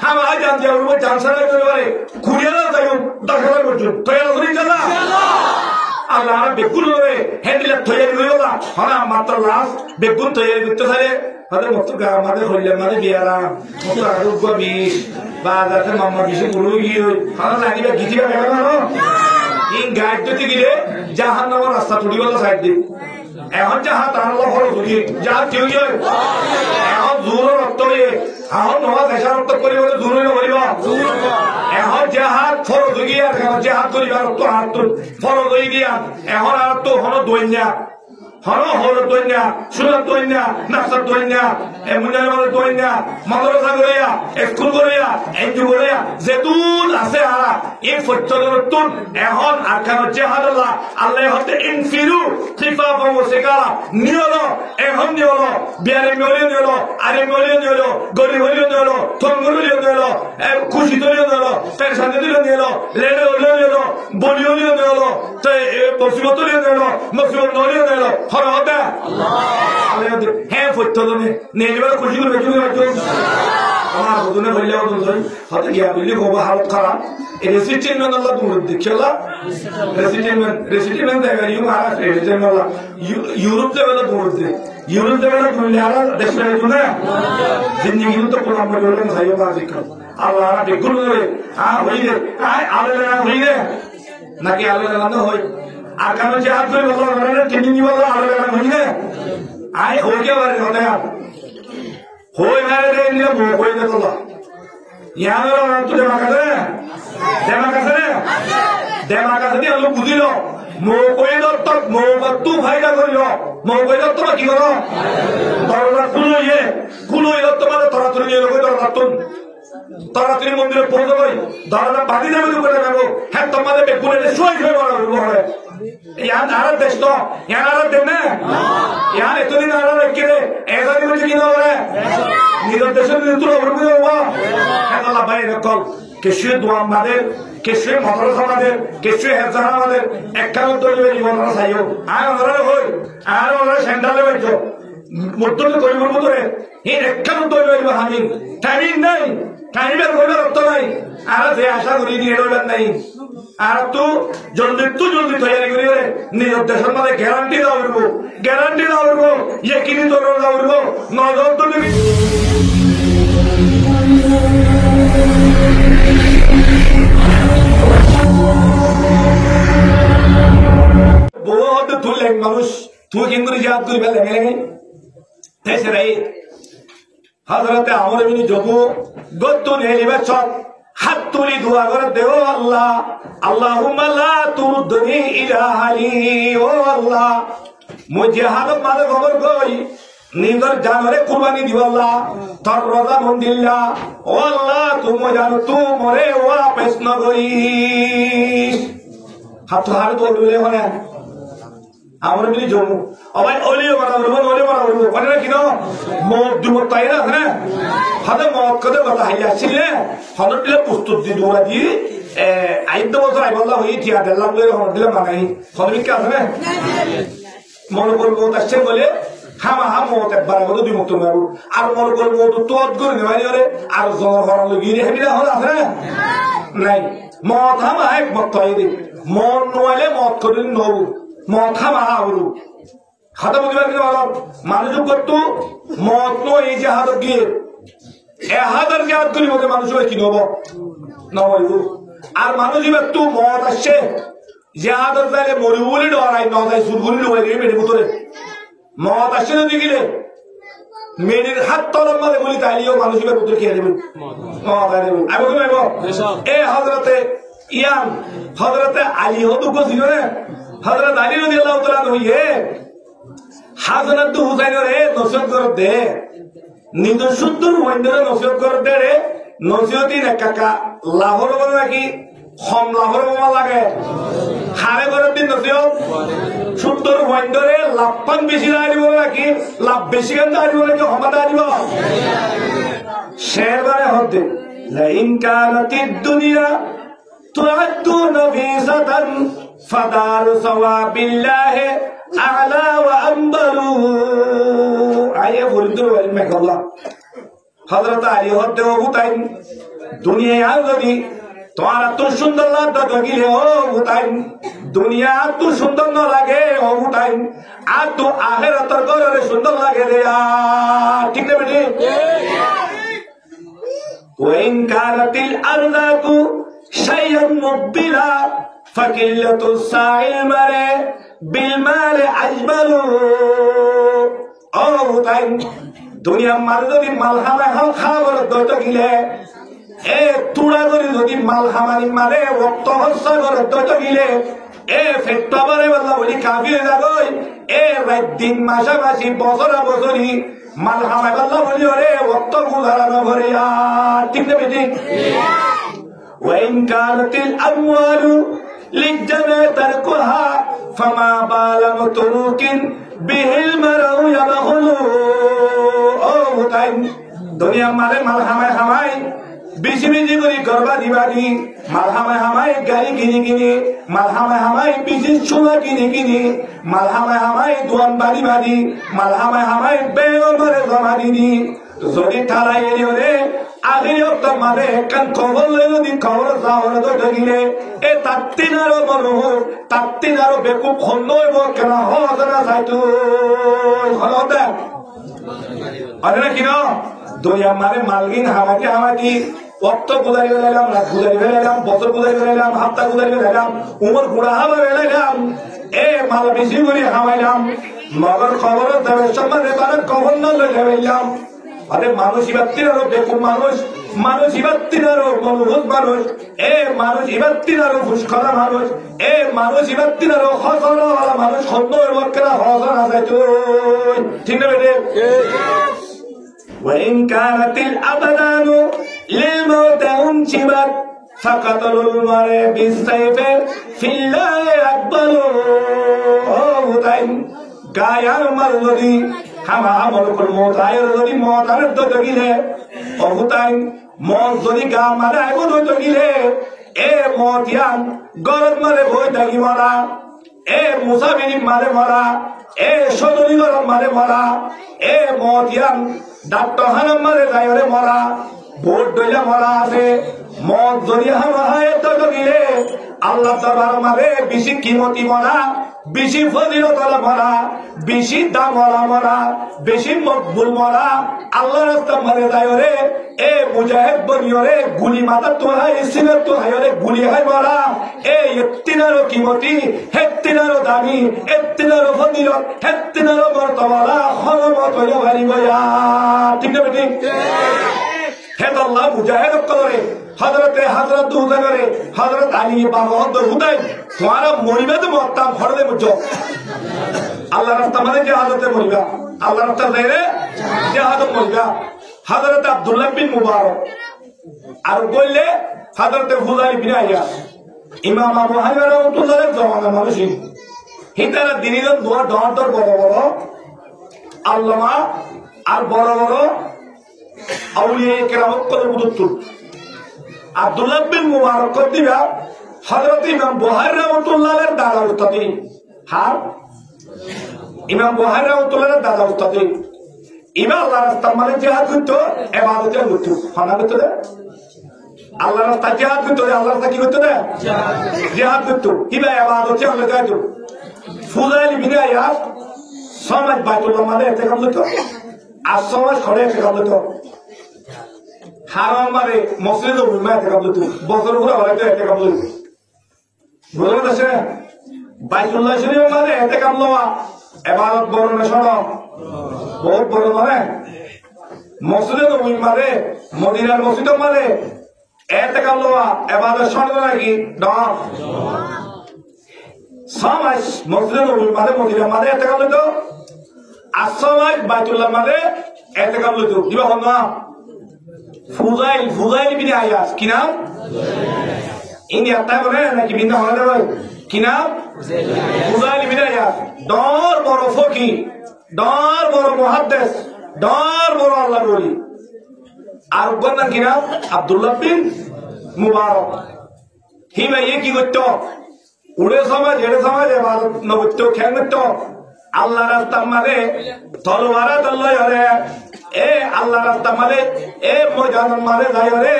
হামা জান যে ওর জানসারা করে পারে কুড়িয়ালা তাই 10,000 পর্যন্ত তৈরি করে ইনশাআল্লাহ আল্লাহ বেগুন রে হ্যান্ডেল তৈরি করে না হনা মাত্র লাস্ট বেগুন তৈরি করতে পারে হয়তো মত আমাদের হইলে মানে বিয়ারা মত আরোগ্য বিষ বা যাতে মাম্মা বিষে পুরো গিয়ে হনা লাগিবে গিটিবা গেল না ইন গাইড দিতে গেলে জাহান্নামের রাস্তা তুলি বলা সাইড দি এখন যাহা তাহলে হল বুঝি যা কেউ এখন জোর রক্ত হয়ে এখন নয়া দেশা রক্ত করি বলে জোর হইব এখন জাহাজ ফরজ হয়ে গিয়া জাহাজ করিবার রক্ত হাত ফরজ হয়ে গিয়া এখন আর তো হন দৈন্যা হন হল দৈন্যা সুরাত দৈন্যা নাসার দৈন্যা মুজাহিদের দৈন্যা মাদ্রাসা করিয়া স্কুল করিয়া এনজিও করিয়া যেতুন আছে আরা এই ফত্যদরতুন এখন আরকান জিহাদ আল্লাহ হতে ইনফিরু খিফাফা ওয়া সিকারা নিয়লো এখন নিয়লো বিয়ারে মিলিয়ন নিয়লো আরে মিলিয়ন নিয়লো গরি হইলো নিয়লো তঙ্গুর নিয়লো খুশি নিয়লো টেনশন নিয়লো লেড়ে নিয়লো বলিও নিয়লো তে মুসিবত নিয়লো মুসিবত নিয়লো হর হতে আল্লাহ হ্যাঁ ফত্যদনে নিয়লো খুশি করে বেঁচে আমার বদনে হইলে বদন হতে গিয়া বললি গোবা হালত খারাপ রেসিটেনমেন্ট আল্লাহ দূর দেখলা রেসিটেনমেন্ট দেখা ইউ আর রেসিটেনমেন্ট ইউরোপ লেভেল দূর দে ইউরোপ লেভেল দূর আর দেশ লেভেল না জিন্দেগি তো কোলাম বলেন ভাইও না দেখো আল্লাহ বেগুন রে হইলে আল্লাহ হইলে নাকি আল্লাহ না হই আর কেন যে হাত ধরে বলা মানে তিনি বলা আল্লাহ হইলে আই হই কে বারে হতে হই মারে রে নিয়ে বই দে তোলা ইয়ার তো দেমাকাছে দিয়ে আলু বুঝিল মৌ কইল তক মৌ তু ফাইদা করিল মৌ কইল তোমা কি করো দরজা খুলইল তোমার তরাতরি নিয়ে লোক দরজা তুন তরাতরি মন্দিরে পৌঁছে গই দরজা বাঁধি দেবে করে দেবো হ্যাঁ তোমাদের বেগুনে সই হয়ে বড় ইয়ার আর দেশ তো ইয়ার আর দেব না ইয়ার এতদিন আর রেখে এসা দিন কি না রে নিজের দেশের নিতুল অবরুদ্ধ হওয়া হ্যাঁ আল্লাহ ভাই রকম কেশে দোয়া আমাদের কেশে মাদ্রাসা আমাদের কেশে হেজার আমাদের একখান তৈরি জীবন চাইও আর ওরা হই আর ওরা সেন্ট্রালে বাইছ মধ্যে করিবার মতরে এই একখান তৈরি হইব আমি টাইমিং নাই টাইমের কোনো অর্থ নাই আর যে আশা করি দিয়ে রইবেন নাই আর তো জলদি তৈরি করি নিজের দেশের মধ্যে গ্যারান্টি দেওয়া হইব ইয়ে কিনি তোর দেওয়া হইব নজর তো নিবি বহুত তুললেন মানুষ তুই কিন্তু জিহাদ করবে লেগে তেসরাই হযরতে আমর ইবনে জবু গত্তু নেলিবে সব হাত তুলি দোয়া করে দেও আল্লাহ আল্লাহুম্মা লা তুরুদনি ইলা হালি ও আল্লাহ মই জিহাদ মালে খবর কই নিজের জানরে কুরবানি দিব আল্লাহ তোর রজা মন্দিল্লা ও আল্লাহ তুমি জানো তুই মরে ওয়াপস ন করি হাত হার দৌড়লে মানে আমরা মিলি জমু আবার ওলিও মারা বলবো মানে কিনো মত দিব তাই না হ্যাঁ হাতে মত কত কথা হাইলা ছিল হনত দিলে প্রস্তুত দি দৌড়া দি আইদ বছর আইবল্লা হই থিয়া দিলাম লই হনত দিলে মানাই সদমিক আছে না মনে করবো তাছে বলে হামা মত একবার বলে দুই মুক্ত মারু আর মনে করবো তো করে নেওয়ারি করে আর জ্বর হরালো গিয়ে হেবিলা হল আছে না নাই মত হামা এক মত তাই দি মন নইলে মত করে নরু মত হামা হরু হাতে বুঝবার কি বলো মানুষ করতো মত নয় এই যে হাত গিয়ে হাজার জাহাজ করি মতে মানুষ কি নব নব আর মানুষ একটু মত আসছে জাহাজের চাইলে মরি বলে ডরাই নয় সুরগুলি ডুবাই দিয়ে মেরে ভিতরে মত আসছে যদি গেলে মেয়েদের হাত তলম মাঝে বলি তাইলেও মানুষের ভিতরে খেয়ে দেবেন এ হজরতে ইয়াম হজরতে আলী হদুক ছিল না হজরত আলী নদী আল্লাহ তাআলা হইয়ে হাজরত হুসাইনের নসিহত করে দে নিজ সুন্দর ওয়াইন্ডরে নসিহত করে দে রে নসিহতই না কাকা লাভর বলে নাকি কম লাভর বোমা লাগে হারে করে দিন নসিহত সুন্দর ওয়াইন্ডরে লাভপান বেশি দাঁড়িয়ে বলে নাকি লাভ বেশি গান দাঁড়িয়ে বলে নাকি হমা দাঁড়িয়ে শেরবারে হতে লাইন কানাতিদ দুনিয়া তুআদ্দু নফিসাতান ফাদার সাওয়াবিল্লাহি আ'লা ওয়া আমবালু আয়া বলতো মেঘাল্লাহ হযরত আলী হতে হুতাই দুনিয়া যদি তোমার তো সুন্দর লাগতো তো গিলে ও হুতাই দুনিয়া তো সুন্দর না লাগে ও হুতাই আর তো আখিরাতের ঘরে সুন্দর লাগে রে ঠিক না বেটি ওয়াইন কানাতিল আরদাকু শাইয়ান মুবদিলা ফাকিল্লাতু সাইল মারে বিল মাল আজমালু ও হুতাই দুনিয়া মাল যদি মালহামা খাওয়ার দত গিলে এ তুড়া করে যদি মালহামানি মারে রক্ত হস্য করে দত গিলে এ ফেট্টাবারে বললা বলি কাফি হয়ে যাগই এ রাত দিন মাসে মাসি বছরা বছরি মালহামা বললা বলি ওরে রক্ত গুজারানো ভরে ঠিক না বেটি ওয়াইন কানাতিল আমওয়ালু লিজ্জানা তারকুহা ফামা বালা মুতরুকিন বিহিল মারাউ ইয়াবখুলু ও হুতাই দুনিয়া মারে মালহামায় হামাই বেশি বেশি করে গরবা দিবানি মালহামায় হামাই গাড়ি কিনে কিনে মালহামায় হামাই বিশেষ ছোলা কিনে কিনে মালহামায় হামাই দোয়ান বাড়ি বাড়ি মালহামায় হামাই বেগর মারে জমা দিনি যদি তারা এরিও রে আগে তো মারে কান খবর লই যদি খবর যাওয়ার তো গিলে এ তাত্তিনারও মনোহর তাত্তিনারও বেকুব খন্ডই বল কেন হজনা চাইতো হলদে আরে না কিনা দুনিয়া মারে মালগিন হামাকি হামাকি অক্ত গুলারি বেলাইলাম রাত গুলারি বেলাইলাম বছর গুলারি বেলাইলাম হাপ্তা গুলারি বেলাইলাম উমর গুড়া হামা বেলাইলাম এ মাল বেশি করে হামাইলাম মগর খবর দেবে সম্মানে তারা খবর না লই যাইলাম আরে মানুষ ইবাত্তির আরো বেকুব মানুষ মানুষ ইবাত্তির আরো মনোভূত মানুষ এ মানুষ ইবাত্তির আরো ঘুষখরা মানুষ এ মানুষ ইবাত্তির আরো হজরওয়ালা মানুষ খন্ড বকেরা হজর আছে তুই ঠিক না বেটে وإن كانت الأبدان للموت أنشبت فقتل المرء بالسيف في الله أكبر গায়ার মাল যদি হামা আমল কর মত আয়ের যদি মত আর তো গিলে অহুতাই মত যদি গা মারে আইবো তো গিলে এ মত ইয়ান গরম মারে বই থাকি মারা এ মুসাফিরি মারে মারা এ সদরি গরম মারে মারা এ মত ইয়ান ডাক্তার হানাম মারে যাইরে মরা ভোট দইলা মরা আছে মত যদি হামা হয় তো গিলে আল্লাহ দরবার মারে বেশি কিমতি মরা বেশি ফজিলতওয়ালা মরা বেশি দামওয়ালা মরা বেশি মকবুল মরা আল্লাহ রাস্তা মারে যাইরে এ মুজাহিদ বনিয়রে গুলি মাথা তোলা ইসিনের তো হায়রে গুলি হয় মরা এ ইত্তিনারও কিমতি হেত্তিনারও দামি এত্তিনারও ফজিলত হেত্তিনারও মর্তবালা হরমত হইয়া ভারি গয়া ঠিক না বেটি হেদ আল্লাহ মুজাহিদ করে হযরতে হযরত দুজাগরে হযরত আলী বাগদ হুদাই তোমারা মরিবে তো মরতাম ফরদে মুজো আল্লাহ রাস্তা মানে জিহাদতে মরিবা আল্লাহ রাস্তা যাইরে জিহাদত মরিবা হযরত আব্দুল্লাহ বিন মুবারক আর বললে হযরতে হুদাই বিন আয়াস ইমাম আবু হানিফা রাহমাতুল্লাহর জমানা মানুষ হিতারা দিনের দোয়া দর বড় বড় আল্লামা আর বড় বড় আউলিয়া কেরামত করে বুঝতুন আব্দুল্লাহ বিন মুবারক দিবা হযরত ইমাম বুখারী রাহমাতুল্লাহর দাদা উস্তাদ হ্যাঁ ইমাম বুখারী রাহমাতুল্লাহর দাদা উস্তাদ ইমাম আল্লাহর রাস্তা মানে জিহাদ করতো ইবাদতে করতো ফানা করতো আল্লাহর রাস্তা জিহাদ করতো আল্লাহর রাস্তা কি করতো না জিহাদ করতো ইবা ইবাদতে আল্লাহ গাইতো ফুজাইল বিন আয়াস সমাজ বাইতুল্লাহ মানে এতে কাম করতো আর সমাজ খড়ে এতে কাম করতো হারাম মারে মসজিদে উম্মা এতে কাম করতো বছর ঘুরে হলে তো এতে কাম করতো বুঝতে পারছে বাইতুল্লাহ শরীফ মানে এতে কাম লওয়া ইবাদত বড় না সরব বহুত বড় মানে মসজিদে উম্মা রে মদিনার মসজিদ মানে এতে কাম লওয়া ইবাদত সরব নাকি না সমাজ মসজিদে উম্মা রে মদিনা মানে এতে কাম লইতো আর সমাজ বাইতুল্লাহ মানে এতে কাম লইতো দিবা হল না ফুজাইল বিন আয়াস কি নাম ইনি আত্মা বলে নাকি বিন্দা হলে দেবে কি নাম ফুজাইল বিন আয়াস ডর বড় ফকি ডর বড় মুহাদ্দিস ডর বড় আল্লাহ বলি আর ওর নাম কি নাম আব্দুল্লাহ বিন মুবারক হি ভাই কি করতো উড়ে সমাজ এড়ে সমাজ ইবাদত ন করতো খেল করতো আল্লাহ রাস্তার মাঝে তলোয়ারা তল্লয় রে এ আল্লাহ রাস্তার মাঝে এ ময়দানের মাঝে যাই রে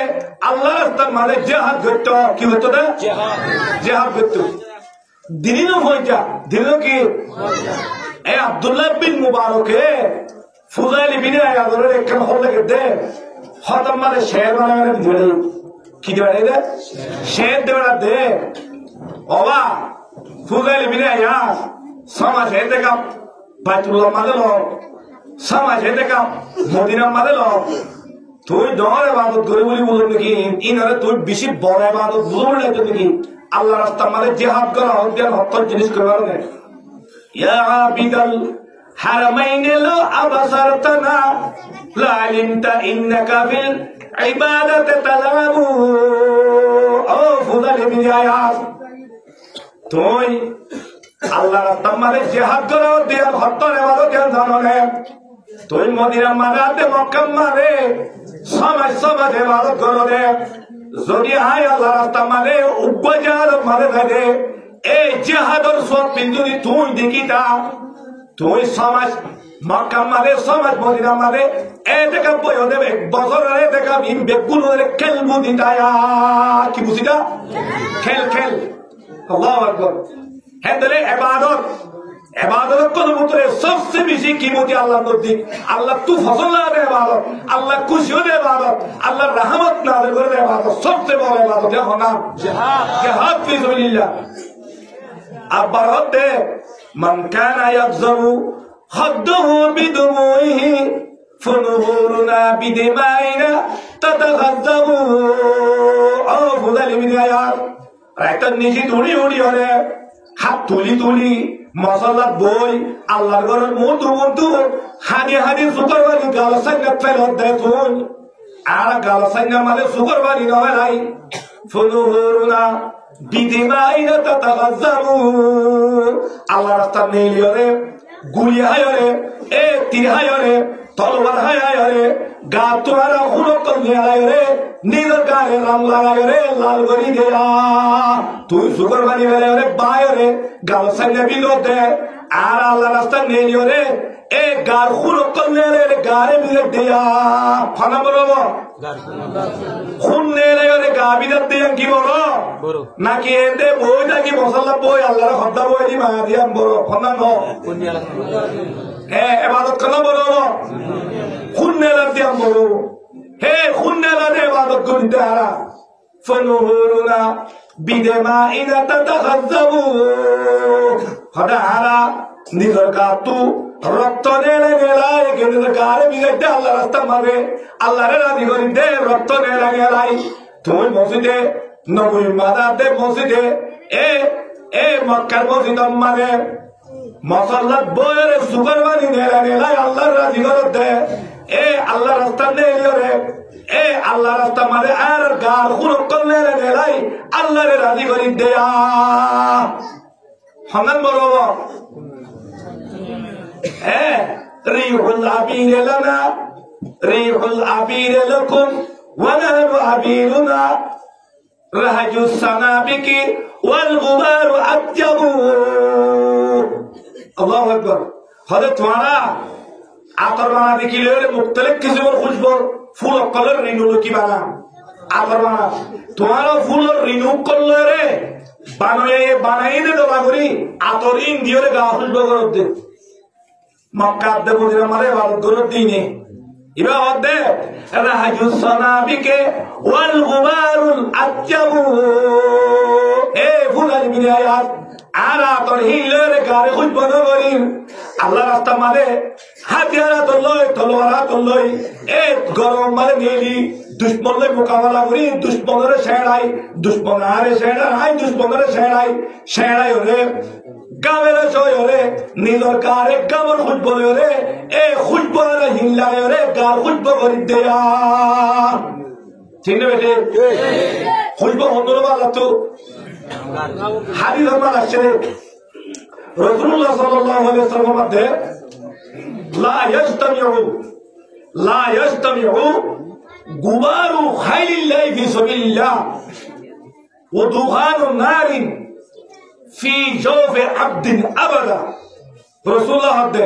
আল্লাহ রাস্তার মাঝে জিহাদ করতো কি হতো না জিহাদ করতো দিনও হইতা দিনও কি এ আব্দুল্লাহ বিন মুবারকে ফুজাইল বিন আয়াদের একটা হল লাগে দে হতম মাঝে শের বানাবে দিলে কি দেবে দে শের দেবে দে ওবা ফুজাইল বিন আয়াস সমাজ হে দেখা বাইতুল্লাহ মাঝে লো সমাজ হে দেখা মদিনা মাঝে লো তুই ডর ইবাদত করে বলি বলুন নাকি ইনারে তুই বেশি বড় ইবাদত বুঝুন না নাকি আল্লাহ রাস্তার মাঝে জিহাদ করা হত্যা হত্যার জিনিস করবার না ইয়া আবিদাল হারামাইন লো আবসারতানা লা আলিমতা ইন্নাকা ফিল ইবাদাতি তালাবু ও ফুজাইল বিন আয়াস তুই আল্লাহ রাস্তার মাঝে জিহাদ করো দিয়া হত্যা ইবাদত জানো না তুই মদিনা মারাতে মক্কা মারে সমাজ সমাজ ইবাদত করো দে যদি হায় আল্লাহ রাস্তার মাঝে উপজার মারে থাকে এই জিহাদর সব যদি তুই দেখিতা তুই সমাজ মক্কা মারে সমাজ মদিনা মারে এ দেখা বই দেবে বছরে দেখা বেগুলো খেল বুঝিতা কি বুঝিতা খেল খেল আল্লাহু আকবার হেদলে ইবাদত ইবাদত কোন মতরে সবচেয়ে বেশি কিমতি আল্লাহর নজদিক আল্লাহ তু ফজল দে ইবাদত আল্লাহ খুশি দে ইবাদত আল্লাহর রহমত নাযিল করে দে ইবাদত সবচেয়ে বড় ইবাদত এখন নাম জিহাদ জিহাদ ফি সাবিলিল্লাহ আবারতে মান কানা ইয়াযরু খাদ্দাহু বিদুমুহি ফুনুরুনা বিদিমাইনা তাতাগাজ্জাবু ও ফুজাইল বিন আয়াস রাইতার নিচে তুলি উড়ি হলে হাত তুলি তুলি মশলা বই আল্লাহর ঘরের মধু মধু হানি হানি সুগার বাড়ি গালা সাইনা ফেরত দেয় তুই আর গালা সাইনা মানে সুগার বাড়ি নয় নাই ফুনুরুনা বিদিমাইনা তাতাগাজ্জাবু আল্লাহ রাস্তা নেই রে গুলি হায় রে এ তীর হায় রে তলোয়ার হায় রে গা তোমারা হুরকল নিয়ে রে নিজের গায়ে রাম লাগায় রে লাল গরি দেয়া তুই সুগর বানি রে বায় রে গাল সাইনে বিনোদ দে আর আল্লাহ রাস্তা নেই রে এ গার হুরকল নিয়ে রে গারে মিলে দেয়া ফানা বলবো খুন নে রে গা বিদাত দিয়ে কি বড় নাকি এতে বই নাকি মশলা বই আল্লাহর খদ্দা বই দি মা দিয়াম বড় ফানা ন হে ইবাদত কেন বলবো খুন নে দিয়াম বড় হে খুন্নেলা দে ইবাদত করিতে হারা ফুনুরুনা বিদিমাইনা তাতাগাজ্জাবু হদা হারা নিজের গাতু রক্ত নেলে নেলাই নিজের গারে বিগাইতে আল্লাহ রাস্তা মারে আল্লাহরে রাজি করিতে রক্ত নেলা নেলাই তুই মসজিদে নবী মাদাতে মসজিদে এ মক্কার মসজিদ মানে মসল্লাত বইয়ের সুগার বানি নেলা নেলাই আল্লাহর রাজি করতে এ আল্লাহ রাস্তা নেই রে এ আল্লাহ রাস্তা মারে আর গার হুরকল নেলে নেলাই আল্লাহরে রাজি করি দেয়া হামান বলবো এ রিহুল আবির লানা রিহুল আবির লাকুম ওয়া নাহনু আবিরুনা রাহাজুস সানাবিকি ওয়াল গুবারু আতজাবু আল্লাহু আকবার হযরত তোমারা আতর বানা দেখিলে মুখতলিফ কিসমের খুশবু ফুল কলর রিনু কি বানা আতর বানা তোমার ফুলের রিনু করলে রে বানাই দে দোলা করি আতর ইন দিয়ে গা খুশবু করে দে মক্কা দে মদিনা মারে ইবাদত করে দিনে ইবাদত দে রাহাজুস সানাবিকে ওয়াল গুবারুল আতজাবু এ ফুলাল বিন আয়াস আর আতর হিলের গারে খুশবু করি আল্লাহ রাস্তা মারে হাতিয়ারা তোলই তলোয়ারা তোলই এ গরম মারে নেলি দুশ্মনের মোকাবেলা করি দুশ্মনের সেড়াই দুশ্মন আরে সেড়াই দুশ্মনের সেড়াই ওরে গামের সই ওরে নিজের গারে গামর খুশবু ওরে এ খুশবু হিল্লায় ওরে গার খুশবু করি দেয়া ঠিক না বেটে খুশবু অন্তর বালা তো হাদিস আমার আসছে রাসূলুল্লাহ সাল্লাল্লাহু আলাইহি ওয়াসাল্লাম মধ্যে লা ইয়াজতামিউ গুবারু খাইলিল্লাহি ফি সাবিলিল্লাহ ওয়া দুখানু নারিন ফি জাওফি আবদিন আবাদা রাসূলুল্লাহ হাতে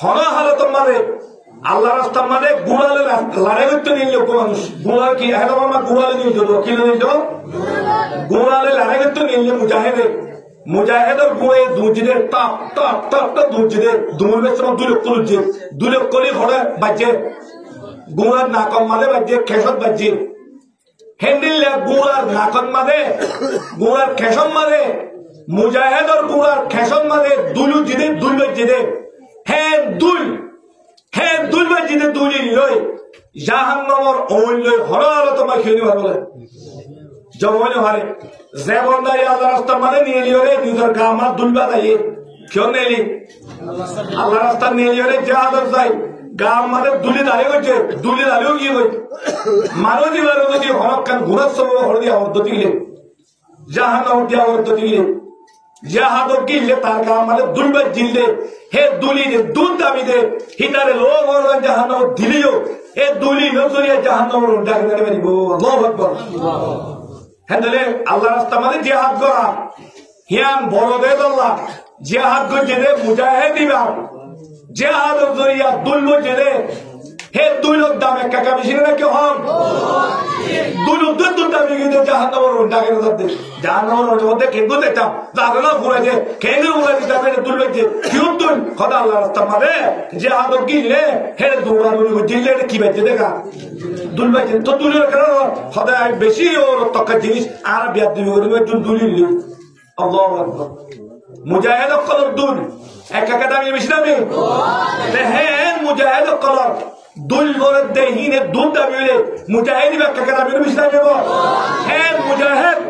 হনা হালত মানে আল্লাহ রাস্তা মানে গুড়ালে লড়াই করতে নিয়ে মানুষ গুড়াল কি এখন আমার গুড়ালে নিয়ে যাবো কি নিয়ে যাবো গুড়ালে লড়াই করতে নিয়ে মুজাহিদে মুজাহিদের গুড়ে দুজিদের টাপ টাপ টাপ টাপ দুজিদের দুমুর সময় 2 লক্ষ লুজি 2 লক্ষ লি ঘরে বাজে গুড়ার নাকম মাঝে বাজে খেসত বাজে হ্যান্ডিল গুড়ার নাকম মাঝে গুড়ার খেসম মাঝে মুজাহিদের গুড়ার খেসম মাঝে দুলু জিদে দুল বাজিদে হ্যাঁ দুল বাজিদে দুলি লই জাহান্নামের ওই লই হরালো তোমার খেলি ভালো জমনে হারে যে বন্দাই আল্লাহ রাস্তা মানে নিয়ে লিওরে নিজের গামার দুলবা দাই কেউ নেলি আল্লাহ রাস্তা নিয়ে লিওরে জাহাদর যাই গাম মানে দুলি দাঁড়িয়ে গেছে দুলি দাঁড়িয়েও গিয়ে গই মানো দিবার যদি হরকান ঘুরার সময় হরদি আবদ্ধ দিলে জাহান্নাম দিয়া আবদ্ধ দিলে জাহাদর গিলে তার গাম মানে দুলবা জিললে হে দুলি দে দুল দাবি দে হিতারে লোক হরগান জাহান্নাম দিলিও হে দুলি নজরিয়া জাহান্নাম ডাকে ডাকে বেরিব আল্লাহু আকবার হেন্দলে আল্লাহ রাস্তা মানে জিহাদ করা হিয়ান বড় দেদ আল্লাহ জিহাদ করছে রে মুজাহিদ দিবা জিহাদ জরিয়া দুল জেলে হে দুই লোক দাম এক কাকা বেশি না কি হন দুই লোক দুল দাবি কিন্তু জাহান্নামের ডাকে যাতে জাহান্নামের মধ্যে কিন্তু দেখতাম যাবে না পুরো যে কেন বলে দিতে হবে দুল যে কিউ দুল খোদা আল্লাহ রাস্তা মানে জিহাদ গিলে হে দৌড়াদৌড়ি জিলে কি বাজে দেখা দুল বাজে তো দুলের কেন খোদা বেশি ওর তকা জিনিস আর বিয়াদ দিবি ওরে দুলিল আল্লাহু আকবার মুজাহিদ কলর দুল এক কাকা দামি বেশি দামি হ্যাঁ মুজাহিদ কলর দুল বলে দেহিনে দুল দাবি হলে মুজাহিদ বা কাকা দামি বেশি দামি হবো হ্যাঁ মুজাহিদ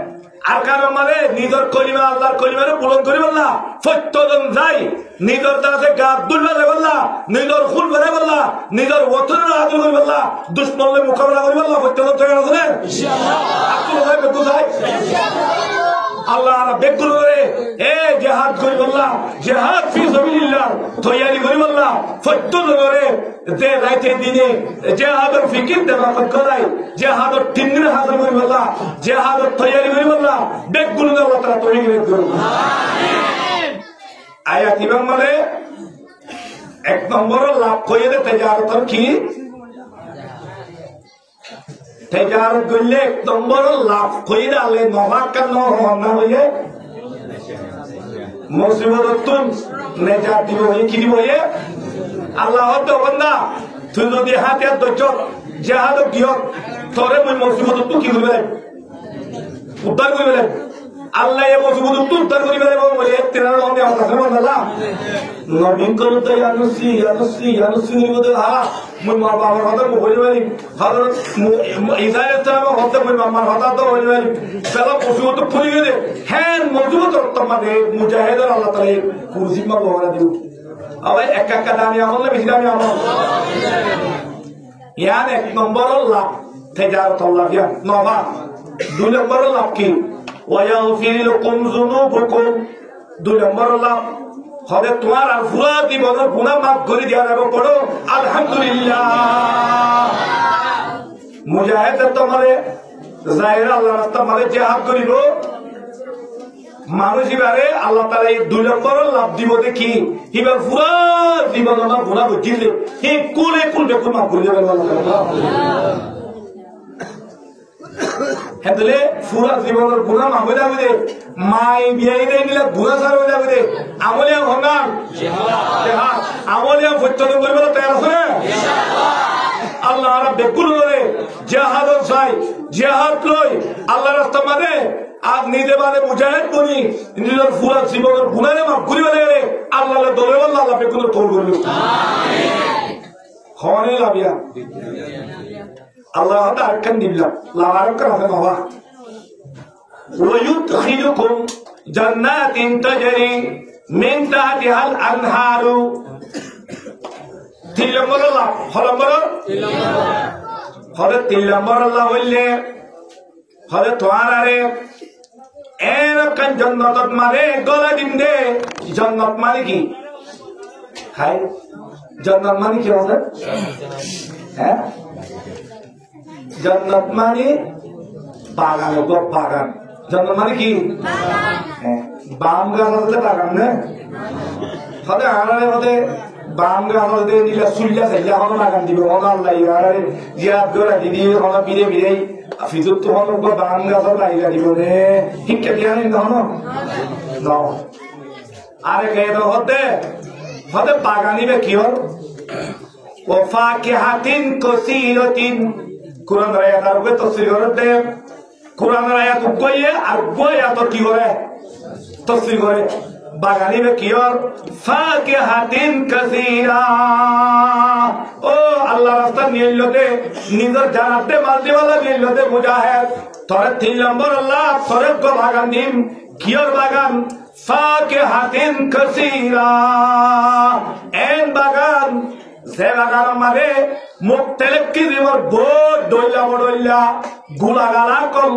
আর কারণ মানে নিজের কলিমা আল্লাহর কলিমারে পূরণ করি বললা সত্যজন যাই নিজের দ্বারা গা দুল বেড়ে বললা নিজের ফুল বেড়ে বললা নিজের ওতনের আদর করি বললা দুশ্মনলে মোকাবেলা করি বললা সত্যজন তৈরি আছে আল্লাহ বেকুল করে এ জিহাদ করি বললা জিহাদ ফি সাবিলিল্লাহ তৈরি করি বললা সত্যজন করে যে রাইতে দিনে জিহাদের ফিকির দেওয়া করাই জিহাদের 3 দিন হাজার করি বললা জিহাদের তৈরি করি বললা বেকুল আল্লাহ তাআলা তৈরি করে আমিন আয়াত ইমাম মানে এক নম্বর লাভ কইয়ে দে তেজারতর কি তেজারত করলে এক নম্বর লাভ কইয়ে দালে নবাকান না হইয়ে মুসিবততুন নেজাত দিব কি দিব আল্লাহ তো বান্দা তুই যদি হাতে ধৈর্য জিহাদ কিয় তোরে মই মুসিবত কি করবে উদ্ধার করবে আল্লাহ এ মুসিবত উদ্ধার করবে এবং তেরার লঙ্গে কথা বললা নবীন করতে আনুসি নিবদে হা মই মা বাবার কথা বলি বলি হযরত ঈসা আলাইহিস সালাম হতে মই মামার কথা তো বলি বলি সারা মুসিবত পুরি গেলে হ্যাঁ মুসিবত তোমাদের মুজাহিদের আল্লাহ তাআলা কুরসি মা বলা দিও আবার এক এক দামি আমল বেশি দামি আমল ইয়ান এক নম্বর লাভ তেজারত আল্লাহ ইয়া নবা 2 নম্বর লাভ কি ওয়ায়াগফির লাকুম যুনুবাকুম 2 নম্বর লাভ হবে তোমার আর পুরা জীবনের গুনাহ মাফ করে দেওয়া যাবে পড়ো আলহামদুলিল্লাহ মুজাহিদ তোমারে জাহির আল্লাহ রাস্তা মানে জিহাদ করিব মানুষ এবারে আল্লাহ তাআলা এই 2 নম্বর লাভ দিব দেখি এবার পুরা জীবনের গুনাহ বুঝিলে এই কোলে বেকুল মাফ করে দেবে আল্লাহ তাআলা হেতলে পুরা জীবনের গুনাহ মাফ হয়ে যাবে মাই বিয়াই দেই নিলে গুনাহ সার হয়ে যাবে আমলিয়া ভঙ্গান জিহাদ আমলিয়া সত্যতা করবে তৈরি আছে না ইনশাআল্লাহ আল্লাহ রাব্বুল বেকুল করে জিহাদ চাই জিহাদ লই আল্লাহর রাস্তা মানে আর নিজে মানে মুজাহিদ বনি নিজের পুরা জীবনের গুনাহ মাফ করিবে রে আল্লাহর দলে আল্লাহ বেকুল তোল করবে আমিন হনে লাবিয়া আল্লাহ আরকান দিল্লাহ লাওয়ারক রাখে বাবা ويدخلكم جنات تجري من تحتها الانهار তিলম্বর আল্লাহ হলম্বর হলে তিলম্বর আল্লাহ হইলে হলে তোয়ারে এরকম জান্নাত মারে গলা দিন দে জান্নাত মানে কি হাই জান্নাত মানে কি হবে হ্যাঁ জান্নাত মানে বাগান বাগান জান্নাত মানে কি বাগান বাম গাছ আছে বাগান না হতে আনারে হতে বাম গানতে নিলে সুইলা চাইলা হন লাগান দিব হন আল্লাহ আনারে জিয়াত করে দিদি হন বিরে বিরে ফিজুত তো হন বাম গাছর লাইলা দিব রে শিক্ষা দিয়া নেই হন ন আরে কে তো হতে হতে বাগানিবে কি হল ওয়াফাকিহাতিন কাসীরাতিন কুরআন আয়াত আর তাফসীর করতে কুরআন আয়াত কইয়ে আর কই এত কি করে তাফসীর করে বাগানিবে কি হল ফাকিহাতিন কাসীরা ও আল্লাহ রাস্তা নিয়লতে নিজের জানাতে মালদিওয়ালা নিয়লতে মুজাহিদ তোরে 3 নম্বর আল্লাহ তোরে গো বাগান দিম কিয়র বাগান ফাকিহাতিন কাসীরা এন বাগান যে বাগান মানে মুখতেলিফ কিসিমর বহুত দইলা গুলাগালা কল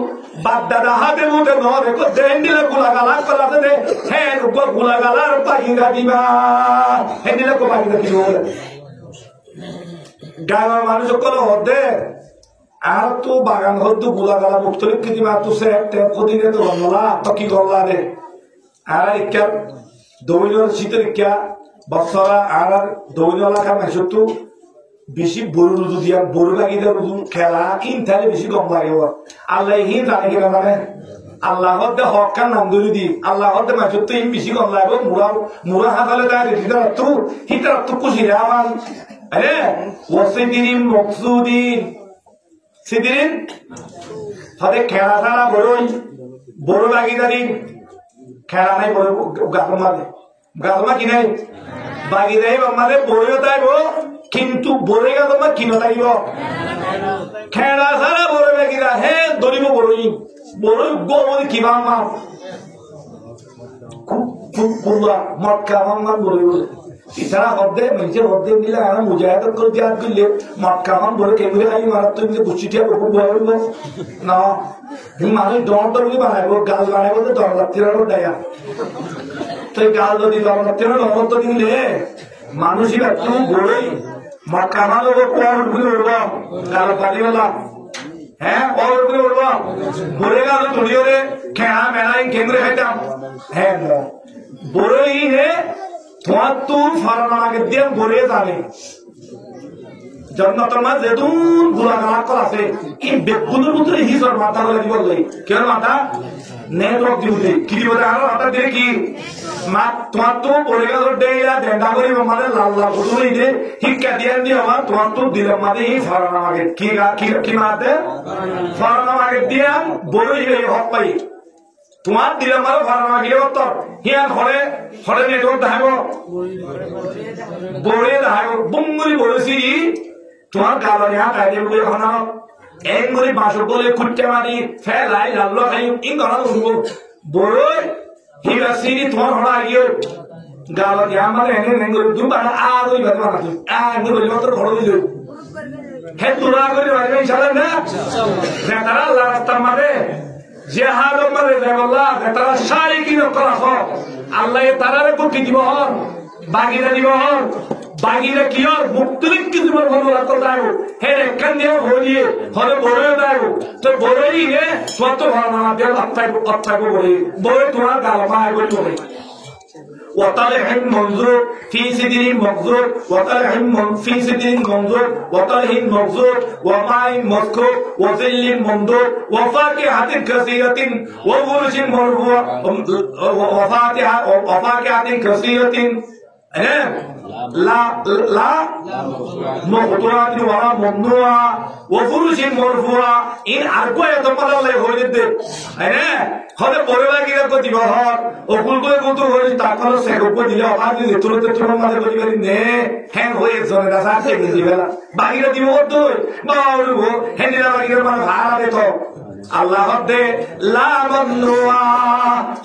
বাদদাদা হাতে মুখে নরে কো দেন দিলে গুলাগালা কল আছে দে হ্যাঁ গো গুলাগালার পাখিরা দিবা হে দিলে কো পাখিরা দিবা গাঁয়ের মানুষ কল হদে আর তো বাগান হতো গুলাগালা মুখতেলিফ কিসিমা তো সে একটা প্রতিদিনে তো গল্লা তো কি গল্লা রে আর ইকা দইলর শীতের ইকা বছরা আর দৌড়ওয়ালা কাম তো বেশি বড় রুজু দিয়া বড় লাগি দেওয়া রুজু খেলা ইনথালে বেশি কম লাগে আল্লাহ হি জানে কিনা মানে আল্লাহ হতে হক কান নাম ধরে দি আল্লাহ হতে মাসুর তো ইন বেশি কম লাগে মুরা হাতালে তাই হিতার তো খুশি রে আমার আরে ওয়াসিদিন মকসুদিন সিদিন হতে খেলা ছাড়া বড় লাগি দাঁড়ি খেলা নাই বড় গালমা কি নাই বাগি দেয় আমাদের বড়িও তাইব কিন্তু বড়ে গালমা কিনো তাইব খেলা ছাড়া বড় বাগিরা হে ধরিব বড়ই বড় গোবর কিবা মা মটকা আমার বড় এছাড়া হদ্দে মেঝে হদ্দে দিলে আর মুজাহিদ করে দিয়ে করলে মটকা আমার বড় কেমনে খাই মারাত তো বুঝিটিয়া বড় না মানুষ ডর তরুণী বানাইব গাল বানাইব তো দর লাগতে দেয়া গাল যদি নগদ দিলে মানুষই একটু বড়ই মটকা মানো উঠবে উঠব গাল পাতি বেলা হ্যাঁ উঠবে উঠব বড়ে গাল তুলিও রে খেয়া মেলাই কেন্দ্রে খাইতাম হ্যাঁ বড়ই রে তোমার তো ফারানাকে দিয়ে বড়ে জানে জন্নতর মা যেদুন গুলাগালা কল আছে এই বেগুনের ভিতরে হিজর মাথা করে দিব লই কেন মাথা নেটওয়ার্ক দিবলে কি দিবলে আর মাথা দিয়ে কি মা তোমার তো পড়ে গেল দেইলা দেন্ডা করি মানে লাল লাল বসুই দে হিক্কা দিয়ে দিয়ে আমার তোমার তো দিলাম মানে এই ফারানা মাগে কি মাতে ফারানা মাগে দিয়ে বড়ই এই হক পাই তোমার দিলাম মানে ফারানা মাগে তো হিয়ান হরে নেটওয়ার্ক দেখাব বড়ে দেখাব বঙ্গুলি বড়ছি তোমার গালনি হাত আইলে বলে এখন এন করে বাসর বলে খুঁটতে মারি ফেলাই লাল্লো খাই ইন গলা উঠবো বড়ই হিরা সিরি তোমার হড়া গিয়ে গালনি আমার এনে নেঙ্গল তুমি বানা আর ওই ভাবে বানাতো এনে বলি মাত্র ঘর দিল হে তোরা করে বাড়ি ইনশাআল্লাহ না নেতারা আল্লাহ রাস্তার মারে জিহাদ মারে দেবল্লাহ নেতারা সারি কি করা হয় আল্লাহ তারারে কি দিব হন বাগিরা দিব হন বাগিরা কি হর মুক্তলিক কিছু বলবো রাত দাও হে একখান দিয়ে হলিয়ে হলে বড়ই দাও তো বড়ই রে কত ভালো না দিয়ে অত্যাগ বলে বড় তোমার গালমা আগে বলে وطلح منظور في سدر مغزور وطلح في سدر منظور وطلح مغزور وماء مسكوب وظل ممدود وفاكهة كثيرة وفرش مرفوع وفاكهة كثيرة لا مقطوعة ولا ممنوعة وفرش مرفوعة إن أربعة تمام الله يهودي হতে বড় লাগিরা কো দিব হর ওকুল কই কত হই তাকল সেরো কো দিলে আদি তুলতে তুলন মাঝে বলি বলি নে হ্যাং হয়ে জনে রাসা থেকে দিবেলা বাহিরা দিব তো বাউরু হেনিরা বাহিরা মানে ভাড়া দে তো আল্লাহ হদে লা মান্নুয়া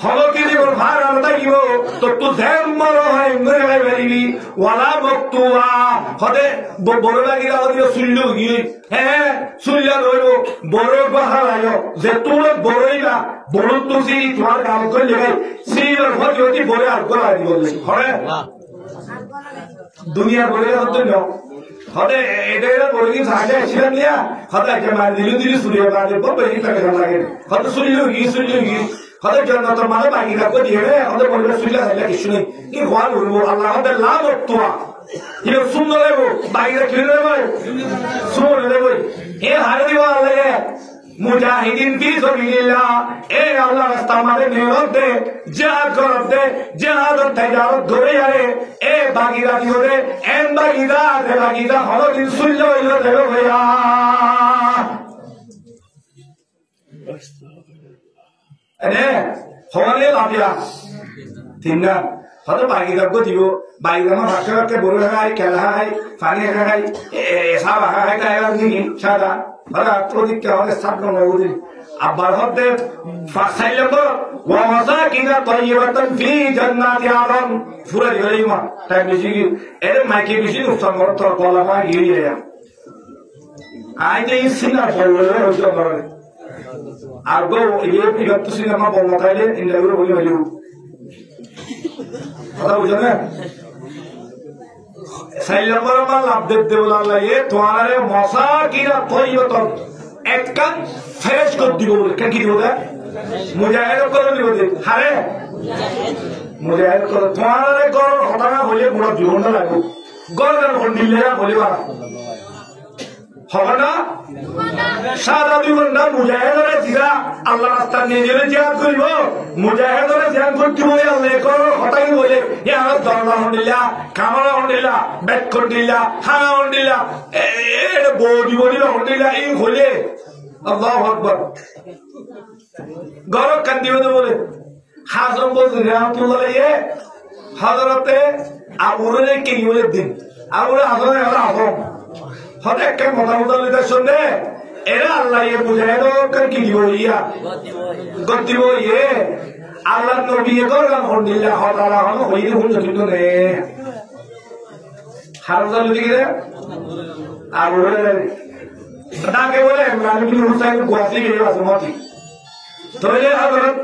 হলো কি দিব ভাড়া লাগিব তো তু দেম মর হয় মরে ভাই বেরিবি ওয়ালা মকতুয়া হদে বড় লাগিরা দিও সুল্লু গি হ্যাঁ সুল্লা রইব বড় বাহালায়ো যে তুল বড়ইলা বড় তো সেই তোমার কাম করলে সেইবার হতে হতে বড় আর করা দি বললে হয় দুনিয়া বড় হতে না হতে এটা বড় কি সাজা ছিলাম নিয়া হতে একটা মার দিলু দিলু সুরিয়া বাদে বড় এই টাকা লাগে হতে সুরিলু গি হদের জান্নাতের মানে বাকি রাখো দিয়ে হদের পরিবার সুইলা যাইলে কিছু নেই কি হওয়ার বলবো আল্লাহ হদের লাভ তোয়া ইয়ে সুন্দর দেবো বাকি রাখি দেবো সুন্দর দেবো এ হারে দিবা আল্লাহ মুজাহিদিন ফি সাবিলিল্লাহ এ আল্লাহ রাস্তা আমাদের নিয়ত দে জিহাদ করত দে জিহাদ ও তিজারত ধরে যারে এ বাগিরা দিও রে এম বাগিরা হলো দিন সুইলা হইলো দেবো ভাইয়া আরে হওয়ালে লাভিয়া তিনটা হয়তো বাগিরা গো দিও বাগিরা মা ভাষা রাখতে বড় খাই খেলা খাই পানি খাই এসা ভাষা খাই তাই নিকি সাদা হরা প্রদীপকে আমাদের সাবধান হয়ে উঠি আবার হতে ফাসাইল নম্বর ওয়া মাসাকিনা তাইয়্যিবাতান ফি জান্নাতি আদন পুরা দিলাইমা তাই বেশি এর মাইকে বেশি উত্তম করত কলা মা গিয়ে আইতে সিনা বললে হতো করে আর গো ইয়ে বিগত সিনেমা বলনা তাইলে ইন্টারভিউ বলি হইলো কথা বুঝো না সাইলাম বরমা লাভ দেতে বলা এ তোমারে মাসাকিনা তাইয়্যিবাতান এককান ফ্রেশ করে দিব বলে কি দিব দা মুজাহিদ করে দিব দে হারে মুজাহিদ করে তোমারে গর হঠাৎ হইলে পুরো জীবনটা লাগবে গরদান হন্ডিলে বলিবা হবে না সারা জীবনটা মুজাহিদরে জিরা আল্লাহ রাস্তা নিয়ে গেলে জিহাদ করিব মুজাহিদরে জিহাদ করতে বলে আল্লাহ করো হঠাৎ বলে ইয়া দরদা হন্ডিলা কামরা হন্ডিলা বেট হন্ডিলা হানা হন্ডিলা এ বডি হন্ডিলা এই হলে আল্লাহু আকবার গরক কান্দিও বলে হাজম বলতে রাহমাতুল্লাহ এ হযরতে আবুরে কি বলে দিন আবুরে আজরে আজম হতে একটা কথা বলতে শুনে এরা আল্লাহ এ মুজাহিদ কর কি দিব ইয়া গতি বই এ আল্লাহ নবী এ কর আলহামদুলিল্লাহ তাআলা হলো হইরে হুন কিন্তু নে হারজাল দিকে আবুরে তাকে বলে ইমরান বিন হুসাইন গোয়াসি গিয়ে আসমাতি তো এ হযরত